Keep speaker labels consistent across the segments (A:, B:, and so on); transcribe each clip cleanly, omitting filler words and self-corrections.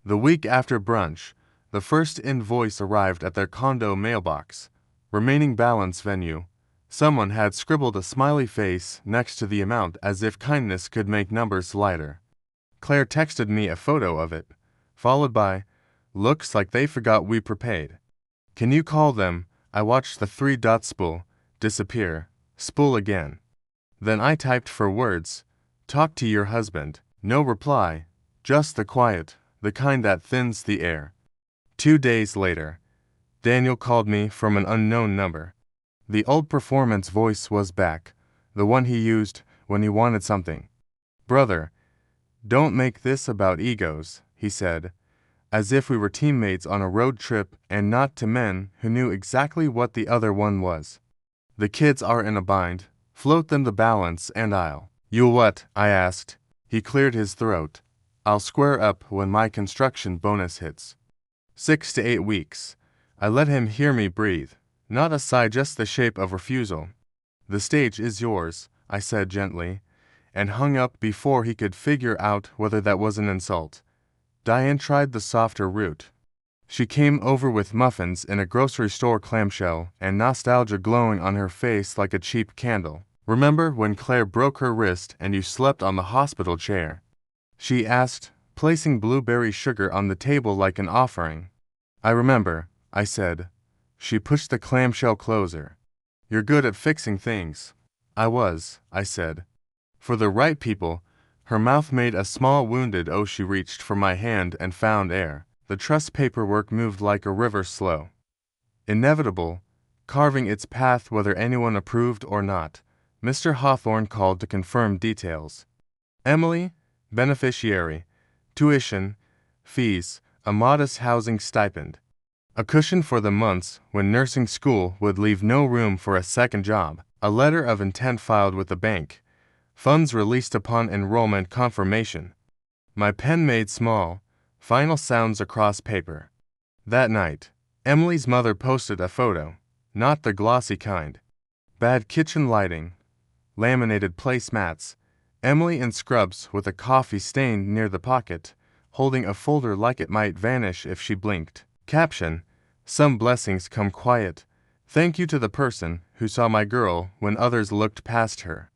A: The week after brunch, the first invoice arrived at their condo mailbox. Remaining balance venue. Someone had scribbled a smiley face next to the amount as if kindness could make numbers lighter. Claire texted me a photo of it, followed by, "Looks like they forgot we prepaid. Can you call them?" I watched the three-dot spool disappear, spool again. Then I typed for words, "Talk to your husband." No reply, just the quiet, the kind that thins the air. 2 days later, Daniel called me from an unknown number. The old performance voice was back, the one he used when he wanted something. "Brother, don't make this about egos," he said, as if we were teammates on a road trip and not two men who knew exactly what the other one was. "The kids are in a bind. Float them the balance and I'll." "You'll what?" I asked. He cleared his throat. "I'll square up when my construction bonus hits." 6 to 8 weeks. I let him hear me breathe. Not a sigh, just the shape of refusal. "The stage is yours," I said gently, and hung up before he could figure out whether that was an insult. Diane tried the softer route. She came over with muffins in a grocery store clamshell and nostalgia glowing on her face like a cheap candle. "Remember when Claire broke her wrist and you slept on the hospital chair?" she asked, placing blueberry sugar on the table like an offering. "I remember," I said. She pushed the clamshell closer. "You're good at fixing things." "I was," I said. "For the right people." Her mouth made a small wounded O. She reached for my hand and found air. The trust paperwork moved like a river, slow, inevitable, carving its path whether anyone approved or not. Mr. Hawthorne called to confirm details. Emily, beneficiary, tuition, fees, a modest housing stipend, a cushion for the months when nursing school would leave no room for a second job, a letter of intent filed with the bank, funds released upon enrollment confirmation. My pen made small, final sounds across paper. That night, Emily's mother posted a photo, not the glossy kind. Bad kitchen lighting, laminated placemats, Emily in scrubs with a coffee stain near the pocket, holding a folder like it might vanish if she blinked. Caption: "Some blessings come quiet. Thank you to the person who saw my girl when others looked past her."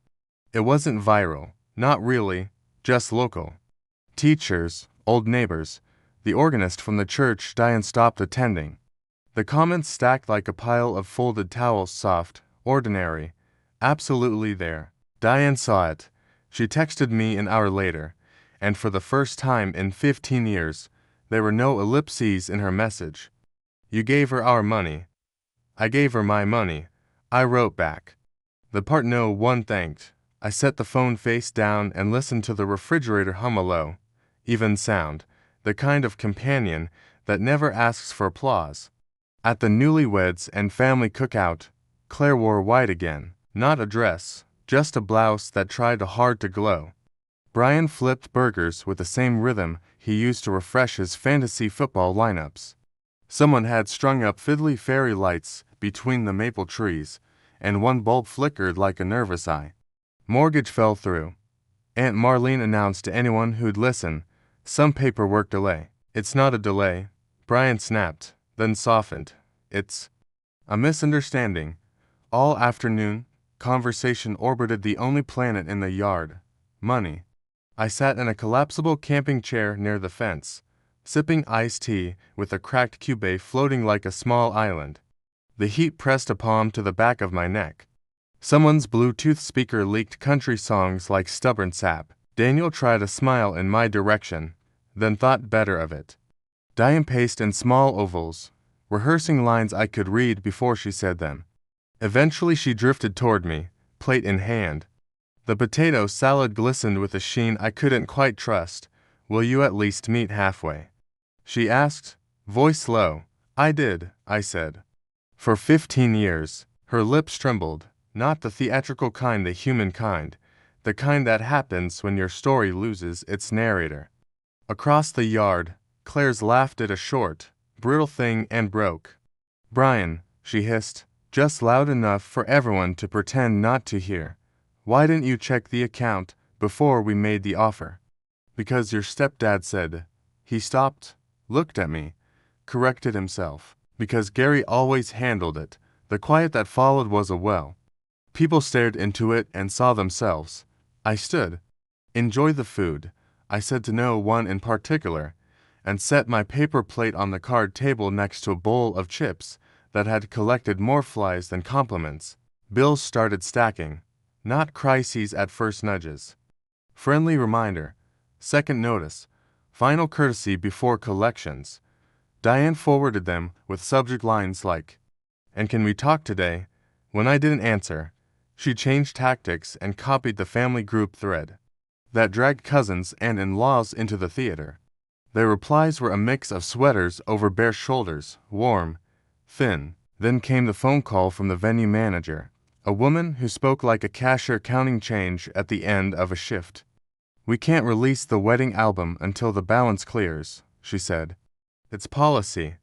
A: It wasn't viral, not really, just local. Teachers, old neighbors, the organist from the church Diane stopped attending. The comments stacked like a pile of folded towels, soft, ordinary, absolutely there. Diane saw it. She texted me an hour later, and for the first time in 15 years, there were no ellipses in her message. "You gave her our money." "I gave her my money," I wrote back. The part no one thanked. I set the phone face down and listened to the refrigerator hum a low, even sound, the kind of companion that never asks for applause. At the newlyweds and family cookout, Claire wore white again, not a dress, just a blouse that tried hard to glow. Brian flipped burgers with the same rhythm he used to refresh his fantasy football lineups. Someone had strung up fiddly fairy lights between the maple trees, and one bulb flickered like a nervous eye. Mortgage fell through. Aunt Marlene announced to anyone who'd listen, "Some paperwork delay." "It's not a delay," Brian snapped, then softened. "It's a misunderstanding." All afternoon, conversation orbited the only planet in the yard, money. I sat in a collapsible camping chair near the fence, sipping iced tea with a cracked cube floating like a small island. The heat pressed a palm to the back of my neck. Someone's Bluetooth speaker leaked country songs like stubborn sap. Daniel tried a smile in my direction, then thought better of it. Diane paced in small ovals, rehearsing lines I could read before she said them. Eventually she drifted toward me, plate in hand. The potato salad glistened with a sheen I couldn't quite trust. "Will you at least meet halfway?" she asked, voice low. "I did," I said. "For 15 years." Her lips trembled, not the theatrical kind, the human kind, the kind that happens when your story loses its narrator. Across the yard, Claire's laugh did a short, brittle thing and broke. "Brian," she hissed, just loud enough for everyone to pretend not to hear, "why didn't you check the account before we made the offer?" "Because your stepdad said He stopped, looked at me, corrected himself. Because Gary always handled it. The quiet that followed was a well. People stared into it and saw themselves. I stood. Enjoy the food, I said to no one in particular, and set my paper plate on the card table next to a bowl of chips that had collected more flies than compliments. Bills started stacking. Not crises at first nudges. Friendly reminder. Second notice. Final courtesy before collections. Diane forwarded them with subject lines like, "And can we talk today?" When I didn't answer, she changed tactics and copied the family group thread. That dragged cousins and in-laws into the theater. Their replies were a mix of sweaters over bare shoulders, warm, thin. Then came the phone call from the venue manager, a woman who spoke like a cashier counting change at the end of a shift. "We can't release the wedding album until the balance clears," she said. "It's policy."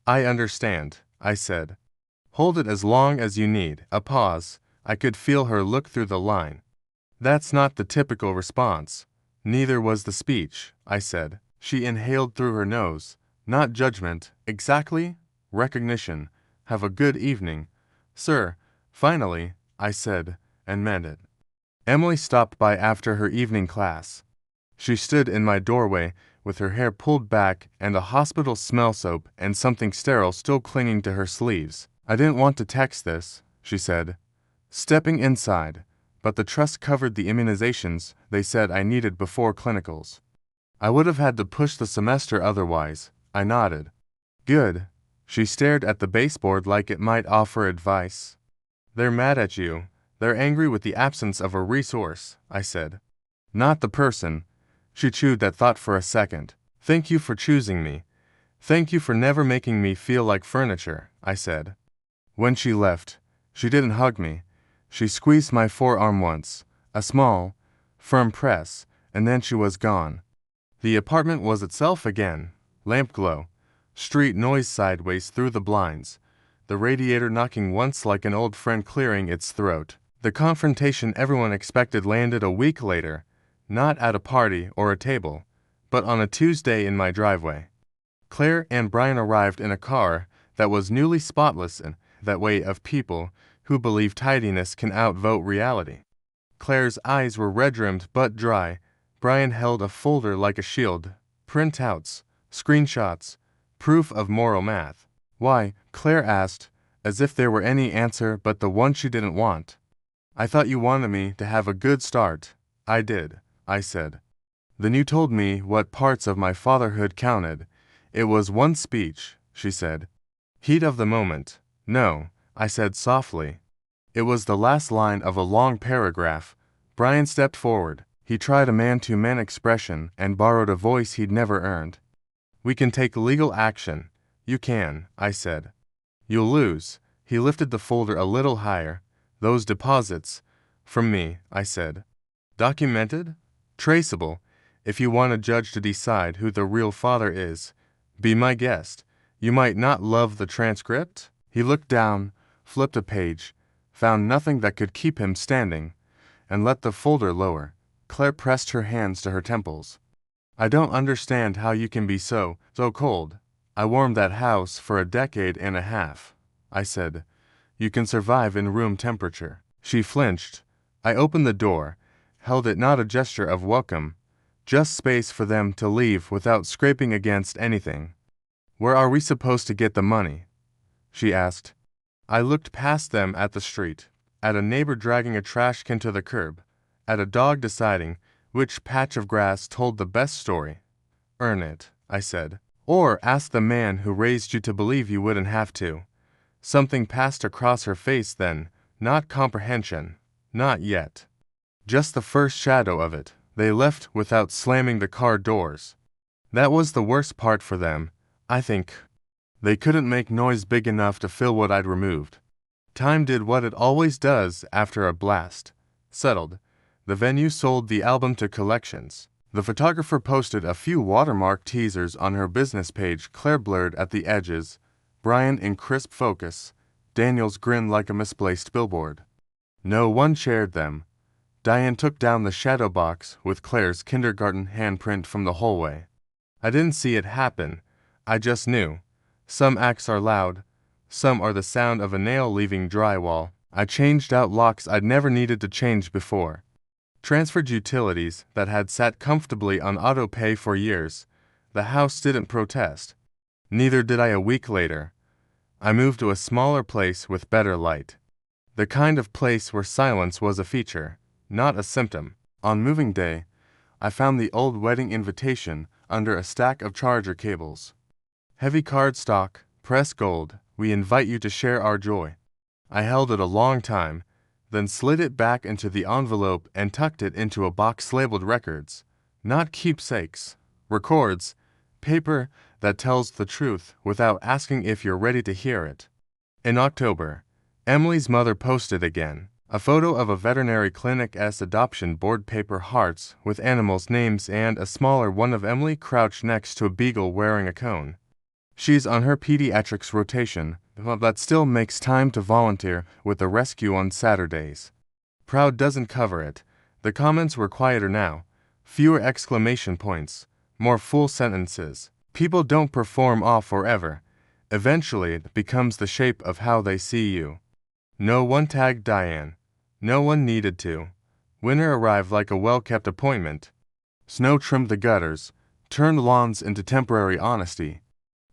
A: "I understand," I said. "Hold it as long as you need." A pause. I could feel her look through the line. "That's not the typical response." "Neither was the speech," I said. She inhaled through her nose. "Not judgment, exactly. Recognition. Have a good evening." "Sir." "Finally," I said, and meant it. Emily stopped by after her evening class. She stood in my doorway with her hair pulled back and a hospital smell soap and something sterile still clinging to her sleeves. "I didn't want to text this," she said, stepping inside, "but the trust covered the immunizations they said I needed before clinicals. I would have had to push the semester otherwise." I nodded. "Good." She stared at the baseboard like it might offer advice. "They're mad at you. They're angry with the absence of a resource," I said. "Not the person." She chewed that thought for a second. "Thank you for choosing me. Thank you for never making me feel like furniture," I said. When she left, she didn't hug me. She squeezed my forearm once, a small, firm press, and then she was gone. The apartment was itself again. Lamp glow, street noise sideways through the blinds, the radiator knocking once like an old friend clearing its throat. The confrontation everyone expected landed a week later, not at a party or a table, but on a Tuesday in my driveway. Claire and Brian arrived in a car that was newly spotless in that way of people who believe tidiness can outvote reality. Claire's eyes were red-rimmed but dry. Brian held a folder like a shield, printouts, screenshots, proof of moral math. "Why?" Claire asked, as if there were any answer but the one she didn't want. "I thought you wanted me to have a good start." "I did," I said. "Then you told me what parts of my fatherhood counted." "It was one speech," she said. "Heat of the moment." "No," I said softly. It was the last line of a long paragraph. Brian stepped forward. He tried a man-to-man expression and borrowed a voice he'd never earned. "We can take legal action." "You can," I said. "You'll lose." He lifted the folder a little higher. "Those deposits." "From me," I said. "Documented? Traceable. If you want a judge to decide who the real father is, be my guest. You might not love the transcript." He looked down, flipped a page, found nothing that could keep him standing, and let the folder lower. Claire pressed her hands to her temples. "I don't understand how you can be so cold. I warmed that house for a decade and a half," I said. "You can survive in room temperature." She flinched. I opened the door, held it, not a gesture of welcome, just space for them to leave without scraping against anything. "Where are we supposed to get the money?" she asked. I looked past them at the street, at a neighbor dragging a trash can to the curb, at a dog deciding which patch of grass told the best story. "Earn it," I said. "Or ask the man who raised you to believe you wouldn't have to." Something passed across her face then, not comprehension, not yet. Just the first shadow of it. They left without slamming the car doors. That was the worst part for them, I think. They couldn't make noise big enough to fill what I'd removed. Time did what it always does after a blast. Settled. The venue sold the album to collections. The photographer posted a few watermark teasers on her business page. Claire blurred at the edges, Brian in crisp focus, Daniel's grin like a misplaced billboard. No one shared them. Diane took down the shadow box with Claire's kindergarten handprint from the hallway. I didn't see it happen. I just knew. Some acts are loud. Some are the sound of a nail leaving drywall. I changed out locks I'd never needed to change before. Transferred utilities that had sat comfortably on auto pay for years. The house didn't protest. Neither did I a week later. I moved to a smaller place with better light. The kind of place where silence was a feature, not a symptom. On moving day, I found the old wedding invitation under a stack of charger cables. Heavy cardstock, pressed gold, we invite you to share our joy. I held it a long time, then slid it back into the envelope and tucked it into a box labeled records. Not keepsakes. Records. Paper that tells the truth without asking if you're ready to hear it. In October, Emily's mother posted again. A photo of a veterinary clinic's adoption board, paper hearts with animals' names, and a smaller one of Emily crouched next to a beagle wearing a cone. She's on her pediatrics rotation, but still makes time to volunteer with the rescue on Saturdays. Proud doesn't cover it. The comments were quieter now. Fewer exclamation points. More full sentences. People don't perform off forever. Eventually it becomes the shape of how they see you. No one tagged Diane. No one needed to. Winter arrived like a well-kept appointment. Snow trimmed the gutters, turned lawns into temporary honesty.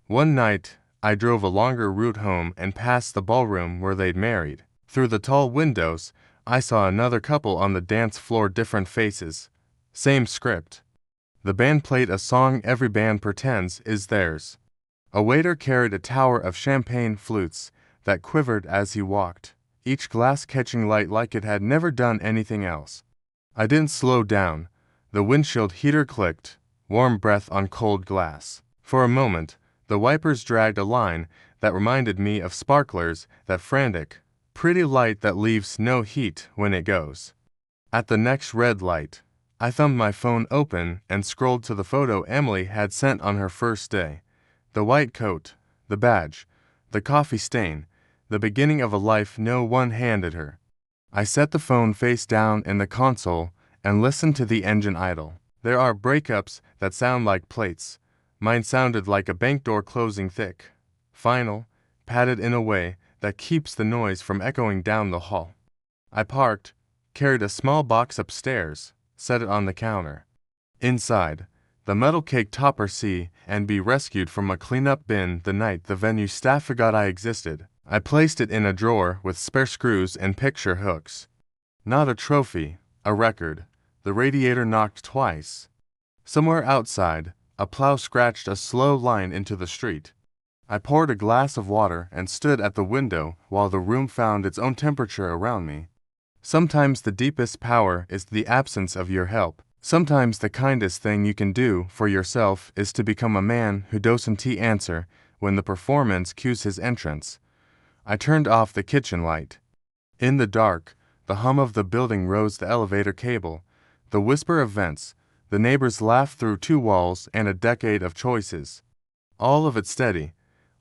A: One night, I drove a longer route home and passed the ballroom where they'd married. Through the tall windows, I saw another couple on the dance floor, different faces. Same script. The band played a song every band pretends is theirs. A waiter carried a tower of champagne flutes that quivered as he walked, each glass catching light like it had never done anything else. I didn't slow down. The windshield heater clicked, warm breath on cold glass. For a moment, the wipers dragged a line that reminded me of sparklers, that frantic, pretty light that leaves no heat when it goes. At the next red light, I thumbed my phone open and scrolled to the photo Emily had sent on her first day. The white coat, the badge, the coffee stain, the beginning of a life no one handed her. I set the phone face down in the console and listened to the engine idle. There are breakups that sound like plates. Mine sounded like a bank door closing thick, final, padded in a way that keeps the noise from echoing down the hall. I parked, carried a small box upstairs, set it on the counter. Inside, the metal cake topper C and B rescued from a cleanup bin the night the venue staff forgot I existed. I placed it in a drawer with spare screws and picture hooks. Not a trophy, a record. The radiator knocked twice. Somewhere outside, a plow scratched a slow line into the street. I poured a glass of water and stood at the window while the room found its own temperature around me. Sometimes the deepest power is the absence of your help. Sometimes the kindest thing you can do for yourself is to become a man who doesn't answer when the performance cues his entrance. I turned off the kitchen light. In the dark, the hum of the building rose, the elevator cable, the whisper of vents, the neighbors' laugh through two walls, and a decade of choices. All of it steady,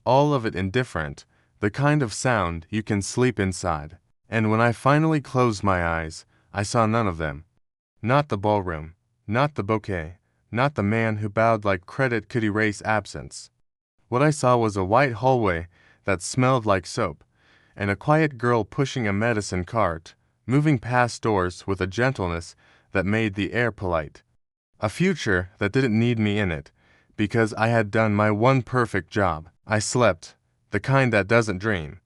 A: all of it indifferent, the kind of sound you can sleep inside. And when I finally closed my eyes, I saw none of them. Not the ballroom, not the bouquet, not the man who bowed like credit could erase absence. What I saw was a white hallway that smelled like soap, and a quiet girl pushing a medicine cart, moving past doors with a gentleness that made the air polite. A future that didn't need me in it, because I had done my one perfect job. I slept, the kind that doesn't dream.